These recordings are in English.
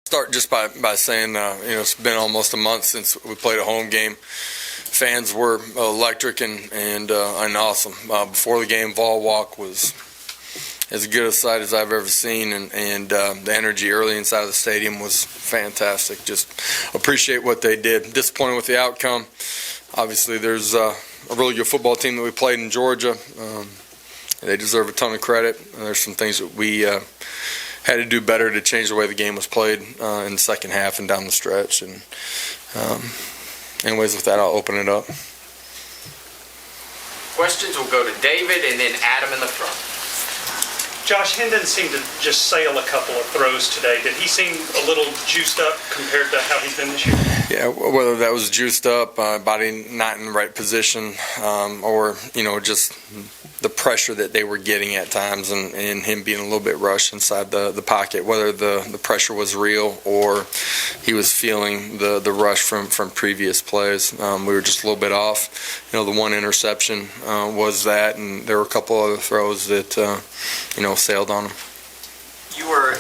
Start just by saying, it's been almost a month since we played a home game. Fans were electric and awesome. Before the game, Vol Walk was as good a sight as I've ever seen, and the energy early inside of the stadium was fantastic. Just appreciate what they did. Disappointed with the outcome. Obviously, there's a really good football team that we played in Georgia. They deserve a ton of credit. There's some things that we had to do better to change the way the game was played in the second half and down the stretch. And anyways, with that, I'll open it up. Questions will go to David and then Adam in the front. Josh, Hendon seemed to just sail a couple of throws today. Did he seem a little juiced up compared to how he's been this year? Yeah, whether that was juiced up, body not in the right position, or, just the pressure that they were getting at times and him being a little bit rushed inside the pocket, whether the pressure was real or he was feeling the rush from previous plays. We were just a little bit off. The one interception was that, and there were a couple other throws that, sailed on him. You were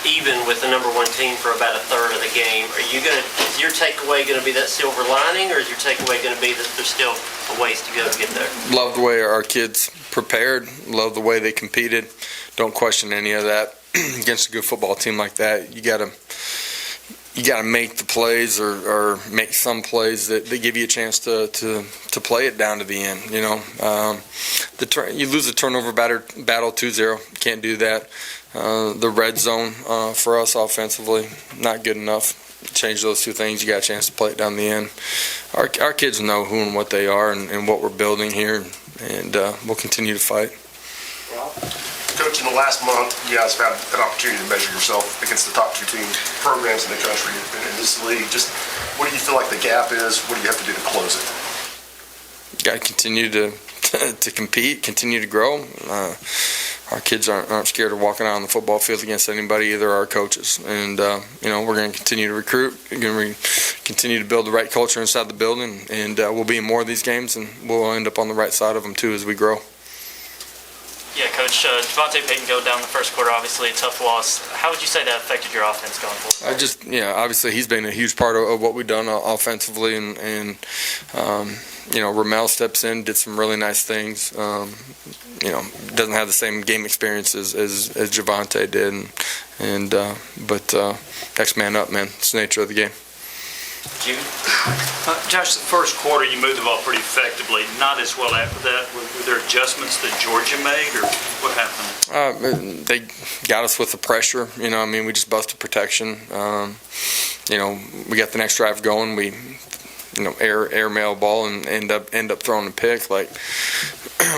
even with the number one team for about a third of the game. Is your takeaway going to be that silver lining, or is your takeaway going to be that there's still a ways to go to get there? Love the way our kids prepared. Love the way they competed. Don't question any of that. Against a good football team like that, you got to make the plays or make some plays that give you a chance to play it down to the end. You lose the turnover battle 2-0. Can't do that. The red zone for us offensively, not good enough. Change those two things, you got a chance to play it down the end. Our kids know who and what they are and what we're building here, and we'll continue to fight. Coach, in the last month, you guys have had an opportunity to measure yourself against the top two team programs in the country in this league. Just what do you feel like the gap is? What do you have to do to close it? Got to continue to compete, continue to grow. Our kids aren't scared of walking out on the football field against anybody, either our coaches. And, we're going to continue to recruit. We're going to continue to build the right culture inside the building. And we'll be in more of these games, and we'll end up on the right side of them, too, as we grow. Yeah, Coach, Devontae Payton go down the first quarter, obviously a tough loss. How would you say that affected your offense going forward? Obviously he's been a huge part of what we've done offensively, and Ramel steps in, did some really nice things. Doesn't have the same game experience as Javonte did, but next man up, man. It's the nature of the game. Jimmy? Josh, the first quarter you moved the ball pretty effectively. Not as well after that. Were there adjustments that Georgia made, or what happened? They got us with the pressure. We just busted protection. We got the next drive going. We, air mail ball and end up throwing a pick. Like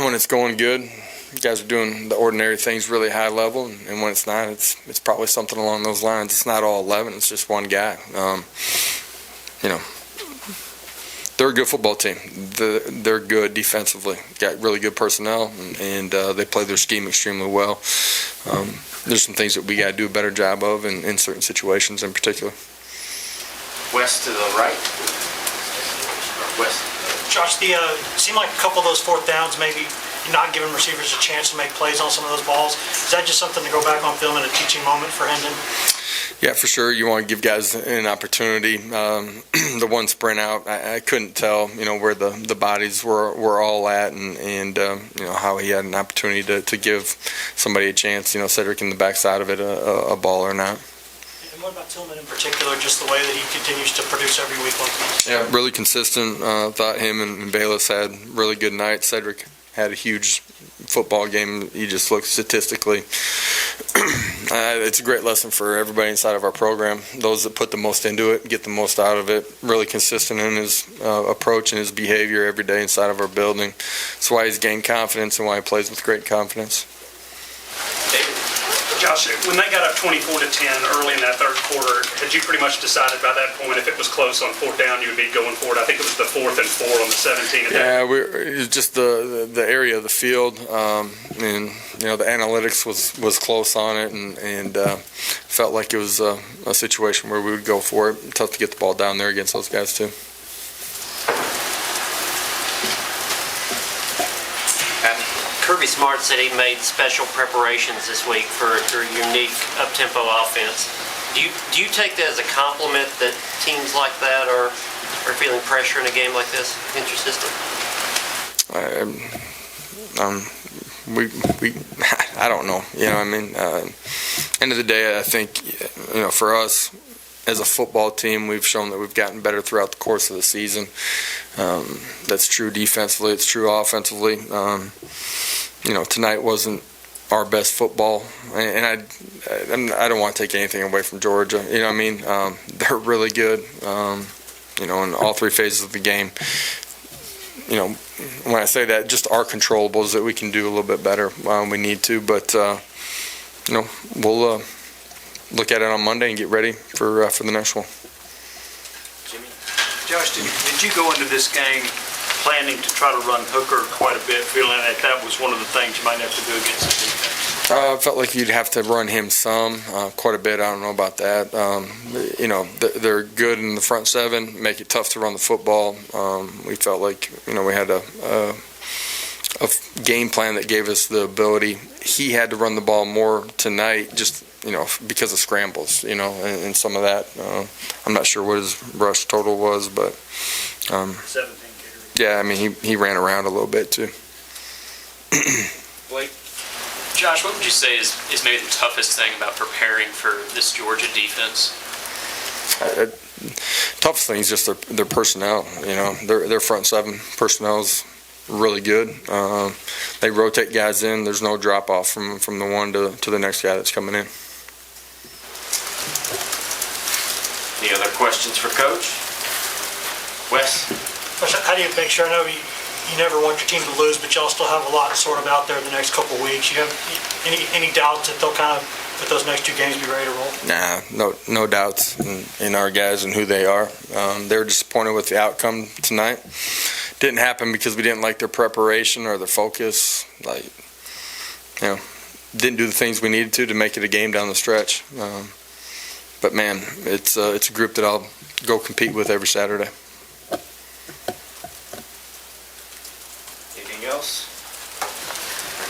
when it's going good, you guys are doing the ordinary things really high level, and when it's not, it's probably something along those lines. It's not all 11. It's just one guy. They're a good football team. They're good defensively. Got really good personnel, and they play their scheme extremely well. There's some things that we got to do a better job of in certain situations in particular. West to the right. West. Josh, seemed like a couple of those fourth downs, maybe not giving receivers a chance to make plays on some of those balls. Is that just something to go back on film in a teaching moment for Hendon? Yeah, for sure. You want to give guys an opportunity. The one sprint out, I couldn't tell, where the bodies were all at, and how he had an opportunity to give somebody a chance. Cedric in the backside of it, a ball or not. And what about Tillman in particular? Just the way that he continues to produce every week like this? Yeah, really consistent. Thought him and Bayless had really good nights. Cedric had a huge football game. You just look statistically. It's a great lesson for everybody inside of our program. Those that put the most into it get the most out of it. Really consistent in his approach and his behavior every day inside of our building. That's why he's gained confidence and why he plays with great confidence. David? Josh, when they got up 24-10 early in that third quarter, had you pretty much decided by that point if it was close on fourth down you would be going for it? I think it was the 4th and 4 on the 17. Yeah, it was just the area of the field, and the analytics was close on it, and felt like it was a situation where we would go for it. Tough to get the ball down there against those guys too. Kirby Smart said he made special preparations this week for your unique up-tempo offense. Do you take that as a compliment that teams like that are feeling pressure in a game like this against your system? I don't know. End of the day, I think, for us as a football team, we've shown that we've gotten better throughout the course of the season. That's true defensively. It's true offensively. Tonight wasn't our best football, and I don't want to take anything away from Georgia. They're really good. In all three phases of the game. When I say that, just our controllables that we can do a little bit better when we need to. But we'll look at it on Monday and get ready for the next one. Josh, did you go into this game planning to try to run Hooker quite a bit, feeling that was one of the things you might have to do against the defense? I felt like you'd have to run him quite a bit. I don't know about that. They're good in the front seven, make it tough to run the football. We felt like, we had a game plan that gave us the ability. He had to run the ball more tonight, just, because of scrambles, and some of that. I'm not sure what his rush total was, but 17 carries. yeah, he ran around a little bit too. Blake? Josh, what would you say is maybe the toughest thing about preparing for this Georgia defense? Toughest thing is just their personnel. Their front seven personnel is really good. They rotate guys in. There's no drop off from the one to the next guy that's coming in. Any other questions for Coach? Wes? How do you make sure, I know you never want your team to lose, but y'all still have a lot sort of out there the next couple of weeks. You have any doubts that they'll kind of, with those next two games, be ready to roll? Nah, no doubts in our guys and who they are. They were disappointed with the outcome tonight. Didn't happen because we didn't like their preparation or their focus. Didn't do the things we needed to make it a game down the stretch. But man, it's a group that I'll go compete with every Saturday. Anything else?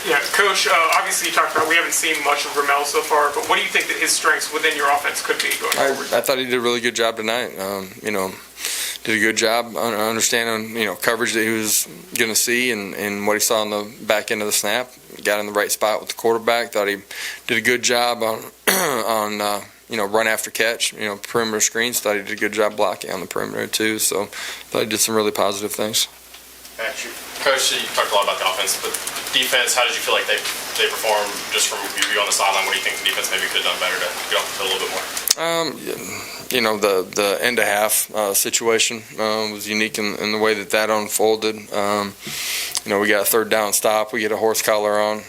Yeah, Coach, obviously you talked about we haven't seen much of Ramel so far, but what do you think that his strengths within your offense could be going forward? I thought he did a really good job tonight. Did a good job understanding, coverage that he was going to see and what he saw on the back end of the snap. Got in the right spot with the quarterback. Thought he did a good job on run after catch, perimeter screens. Thought he did a good job blocking on the perimeter too. So thought he did some really positive things. Coach, you talked a lot about the offense, but defense, how did you feel like they performed just from your view on the sideline? What do you think the defense maybe could have done better to get off the field a little bit more? The end of half situation was unique in the way that unfolded. We got a third down stop. We get a horse collar on,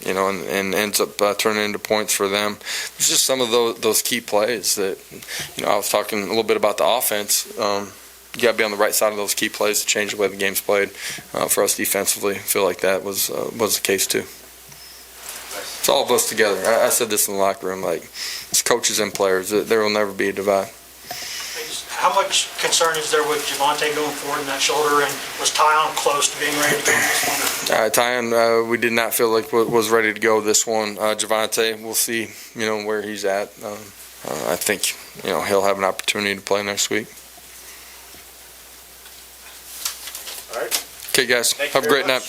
and ends up turning into points for them. It's just some of those key plays that, I was talking a little bit about the offense. You got to be on the right side of those key plays to change the way the game's played. For us defensively, I feel like that was the case too. It's all of us together. I said this in the locker room, it's coaches and players. There will never be a divide. How much concern is there with Javonte going forward in that shoulder, and was Tyon close to being ready to go in this one? Tyon, we did not feel like was ready to go this one. Javonte, we'll see, where he's at. I think, he'll have an opportunity to play next week. All right. Okay, guys. Have a great night.